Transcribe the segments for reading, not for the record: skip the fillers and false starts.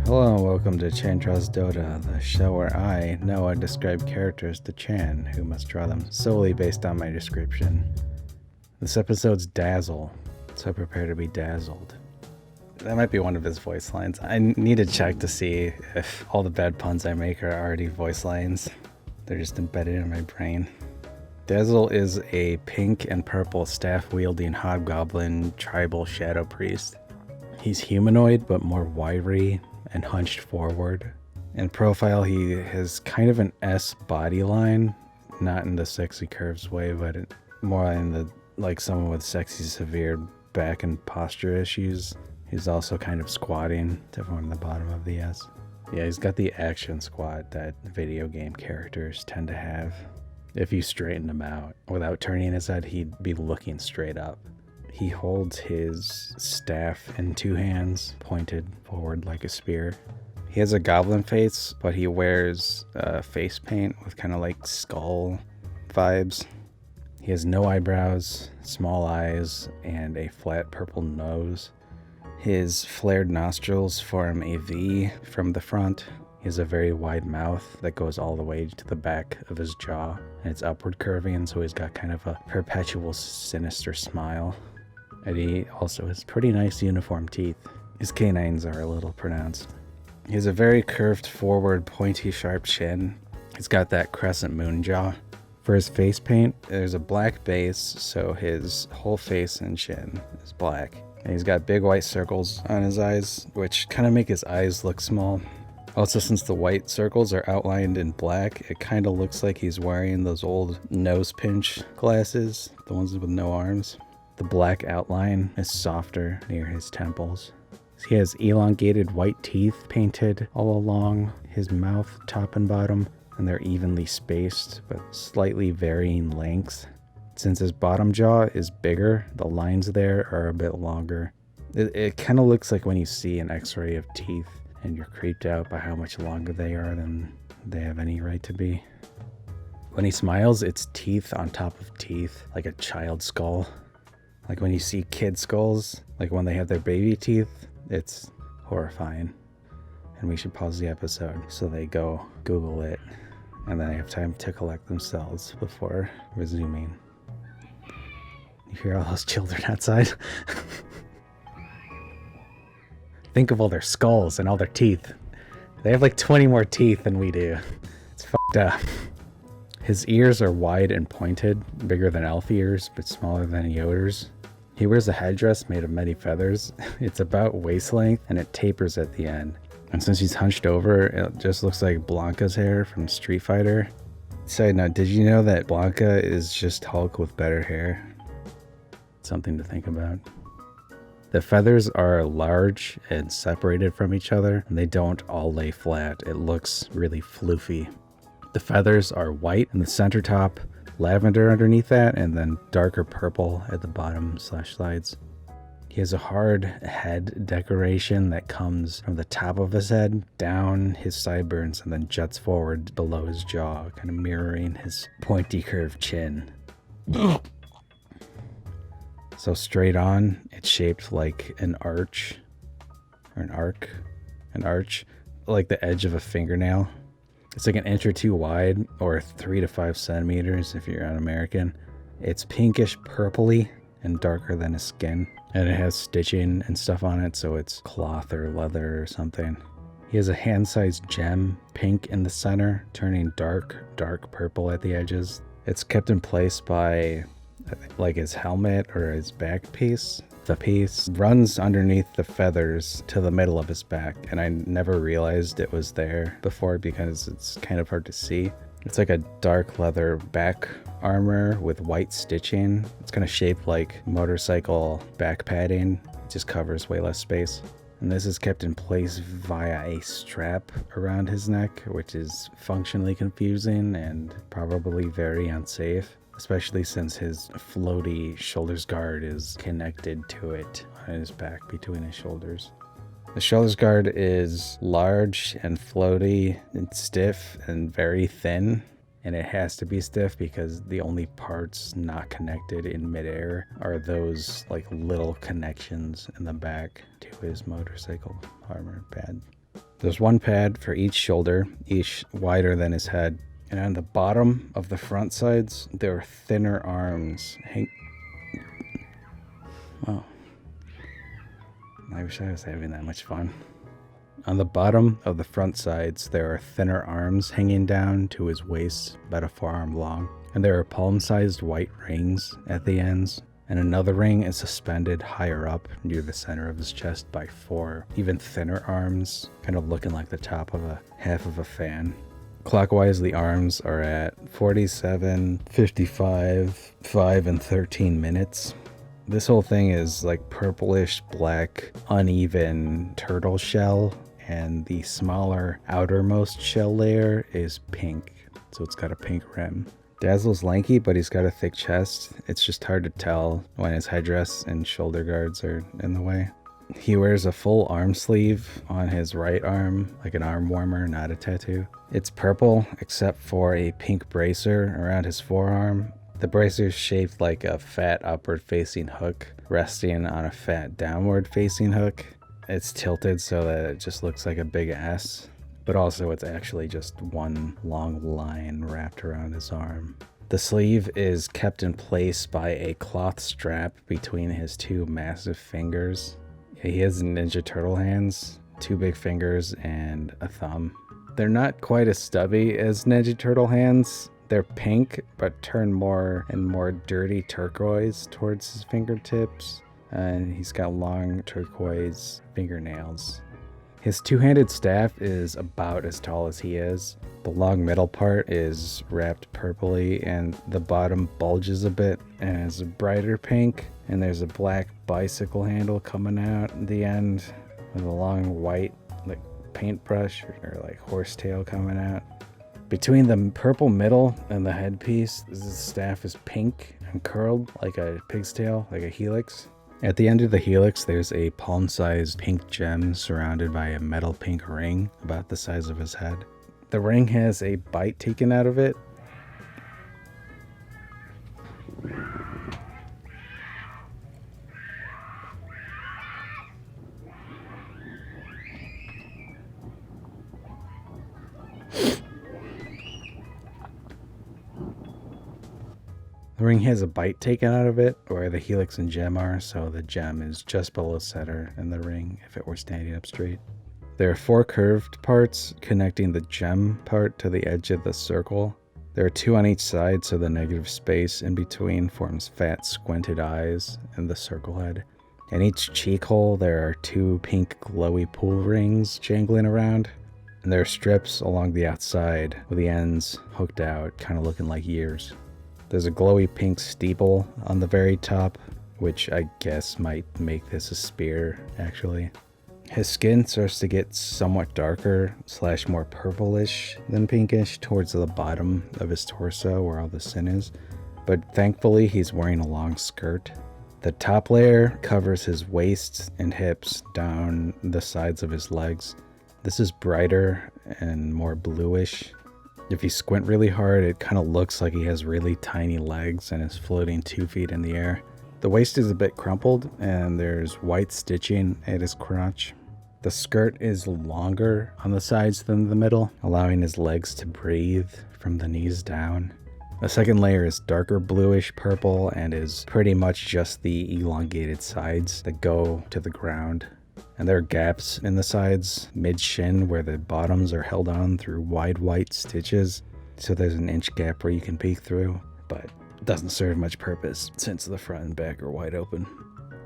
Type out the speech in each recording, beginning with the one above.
Hello and welcome to Chan Draws Dota, the show where I, Noah, describe characters to Chan, who must draw them solely based on my description. This episode's Dazzle, so prepare to be dazzled. That might be one of his voice lines. I need to check to see if all the bad puns I make are already voice lines. They're just embedded in my brain. Dazzle is a pink and purple staff-wielding hobgoblin tribal shadow priest. He's humanoid, but more wiry and hunched forward. In profile, he has kind of an S body line, not in the sexy curves way, but more in the like someone with sexy severe back and posture issues. He's also kind of squatting to form the bottom of the S. Yeah, he's got the action squat that video game characters tend to have. If you straighten him out without turning his head, he'd be looking straight up. He holds his staff in two hands, pointed forward like a spear. He has a goblin face, but he wears face paint with kind of like skull vibes. He has no eyebrows, small eyes, and a flat purple nose. His flared nostrils form a V from the front. He has a very wide mouth that goes all the way to the back of his jaw, and it's upward curving, so he's got kind of a perpetual sinister smile. And he also has pretty nice uniform teeth. His canines are a little pronounced. He has a very curved forward, pointy, sharp chin. He's got that crescent moon jaw. For his face paint, there's a black base, so his whole face and chin is black. And he's got big white circles on his eyes, which kind of make his eyes look small. Also, since the white circles are outlined in black, it kind of looks like he's wearing those old nose pinch glasses, the ones with no arms. The black outline is softer near his temples. He has elongated white teeth painted all along his mouth, top and bottom, and they're evenly spaced, but slightly varying lengths. Since his bottom jaw is bigger, the lines there are a bit longer. It kind of looks like when you see an x-ray of teeth and you're creeped out by how much longer they are than they have any right to be. When he smiles, it's teeth on top of teeth, like a child's skull. Like when you see kid skulls, like when they have their baby teeth, it's horrifying. And we should pause the episode so they go Google it and then they have time to collect themselves before resuming. You hear all those children outside? Think of all their skulls and all their teeth. They have like 20 more teeth than we do. It's fucked up. His ears are wide and pointed, bigger than elf ears, but smaller than Yoder's. He wears a headdress made of many feathers. It's about waist length and it tapers at the end. And since he's hunched over, it just looks like Blanca's hair from Street Fighter. Side note, did you know that Blanca is just Hulk with better hair? Something to think about. The feathers are large and separated from each other, and they don't all lay flat. It looks really floofy. The feathers are white in the center top, lavender underneath that, and then darker purple at the bottom / sides. He has a hard head decoration that comes from the top of his head down his sideburns and then juts forward below his jaw, kind of mirroring his pointy curved chin. So straight on, it's shaped like an arch, or an arch, like the edge of a fingernail. It's like an inch or two wide, or 3 to 5 centimeters if you're an American. It's pinkish purpley and darker than his skin. And it has stitching and stuff on it, so it's cloth or leather or something. He has a hand-sized gem, pink in the center, turning dark purple at the edges. It's kept in place by like his helmet or his back piece. The piece runs underneath the feathers to the middle of his back, and I never realized it was there before because it's kind of hard to see. It's like a dark leather back armor with white stitching. It's kind of shaped like motorcycle back padding. It just covers way less space. And this is kept in place via a strap around his neck, which is functionally confusing and probably very unsafe, especially since his floaty shoulders guard is connected to it on his back between his shoulders. The shoulders guard is large and floaty and stiff and very thin, and it has to be stiff because the only parts not connected in midair are those like little connections in the back to his motorcycle armor pad. There's one pad for each shoulder, each wider than his head. And on the bottom of the front sides, there are thinner arms. Oh. I wish I was having that much fun. On the bottom of the front sides, there are thinner arms hanging down to his waist, about a forearm long. And there are palm-sized white rings at the ends. And another ring is suspended higher up near the center of his chest by 4 even thinner arms, kind of looking like the top of a half of a fan. Clockwise, the arms are at 47, 55, 5, and 13 minutes. This whole thing is like purplish, black, uneven turtle shell, and the smaller outermost shell layer is pink, so it's got a pink rim. Dazzle's lanky, but he's got a thick chest. It's just hard to tell when his headdress and shoulder guards are in the way. He wears a full arm sleeve on his right arm, like an arm warmer, not a tattoo. It's purple, except for a pink bracer around his forearm. The bracer is shaped like a fat upward-facing hook, resting on a fat downward-facing hook. It's tilted so that it just looks like a big S. But also it's actually just one long line wrapped around his arm. The sleeve is kept in place by a cloth strap between his 2 massive fingers. He has Ninja Turtle hands, 2 big fingers, and a thumb. They're not quite as stubby as Ninja Turtle hands. They're pink, but turn more and more dirty turquoise towards his fingertips. And he's got long turquoise fingernails. His 2-handed staff is about as tall as he is. The long middle part is wrapped purpley and the bottom bulges a bit and is a brighter pink. And there's a black bicycle handle coming out at the end with a long white like paintbrush or like horsetail coming out. Between the purple middle and the headpiece, the staff is pink and curled like a pig's tail, like a helix. At the end of the helix, there's a palm-sized pink gem surrounded by a metal pink ring about the size of his head. The ring has a bite taken out of it. The ring has a bite taken out of it where the helix and gem are, so the gem is just below center in the ring if it were standing up straight. There are 4 curved parts connecting the gem part to the edge of the circle. There are 2 on each side, so the negative space in between forms fat squinted eyes in the circle head. In each cheek hole there are 2 pink glowy pool rings jangling around. And there are strips along the outside with the ends hooked out, kind of looking like ears. There's a glowy pink steeple on the very top, which I guess might make this a spear, actually. His skin starts to get somewhat darker / more purplish than pinkish towards the bottom of his torso where all the sin is, but thankfully he's wearing a long skirt. The top layer covers his waist and hips down the sides of his legs. This is brighter and more bluish. If you squint really hard, it kind of looks like he has really tiny legs and is floating 2 feet in the air. The waist is a bit crumpled and there's white stitching at his crotch. The skirt is longer on the sides than the middle, allowing his legs to breathe from the knees down. The second layer is darker bluish purple and is pretty much just the elongated sides that go to the ground. And there are gaps in the sides, mid-shin, where the bottoms are held on through wide white stitches. So there's an inch gap where you can peek through, but it doesn't serve much purpose since the front and back are wide open.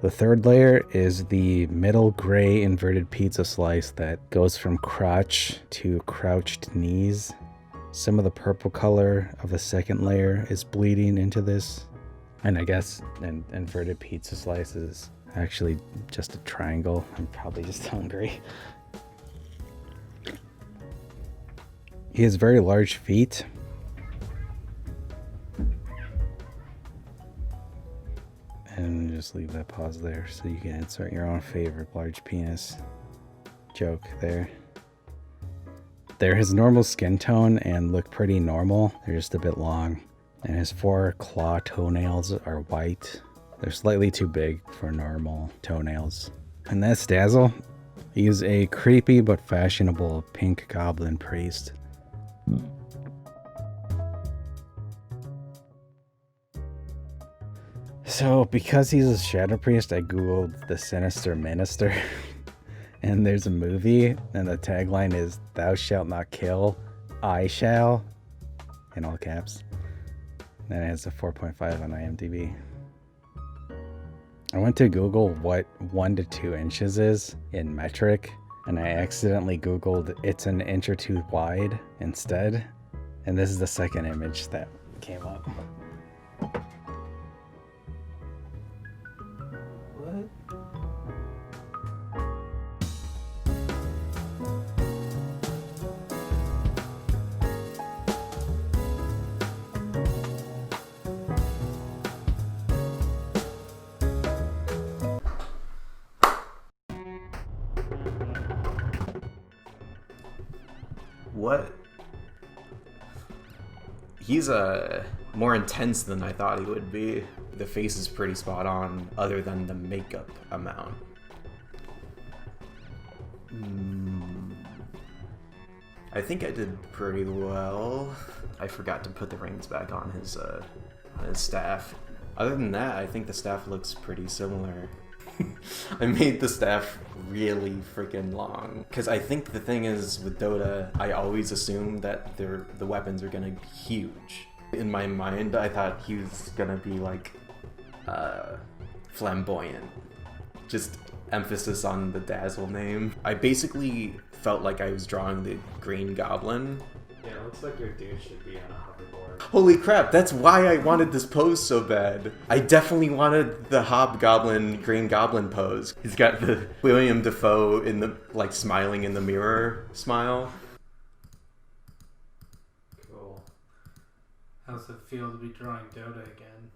The third layer is the middle gray inverted pizza slice that goes from crotch to crouched knees. Some of the purple color of the second layer is bleeding into this. And I guess an inverted pizza slice is actually just a triangle. I'm probably just hungry. He has very large feet. And just leave that pause there so you can insert your own favorite large penis joke there. They're his normal skin tone and look pretty normal. They're just a bit long. And his 4 claw toenails are white. They're slightly too big for normal toenails. And that's Dazzle. He's a creepy but fashionable pink goblin priest. So, because he's a shadow priest, I googled the Sinister Minister. And there's a movie, and the tagline is, "Thou shalt not kill, I shall," in all caps. And it has a 4.5 on IMDb. I went to Google what 1 to 2 inches is in metric, and I accidentally Googled "it's an inch or two wide" instead. And this is the second image that came up. What? What? He's more intense than I thought he would be. The face is pretty spot on, other than the makeup amount. I think I did pretty well. I forgot to put the reins back on his staff. Other than that, I think the staff looks pretty similar. I made the staff really freaking long because I think the thing is with Dota, I always assume that the weapons are gonna be huge. In my mind, I thought he was gonna be like flamboyant. Just emphasis on the Dazzle name. I basically felt like I was drawing the Green Goblin. Yeah, it looks like your dude should be on a hoverboard. Holy crap, that's why I wanted this pose so bad. I definitely wanted the Hobgoblin, Green Goblin pose. He's got the William Dafoe in the, like, smiling in the mirror smile. Cool. How's it feel to be drawing Dota again?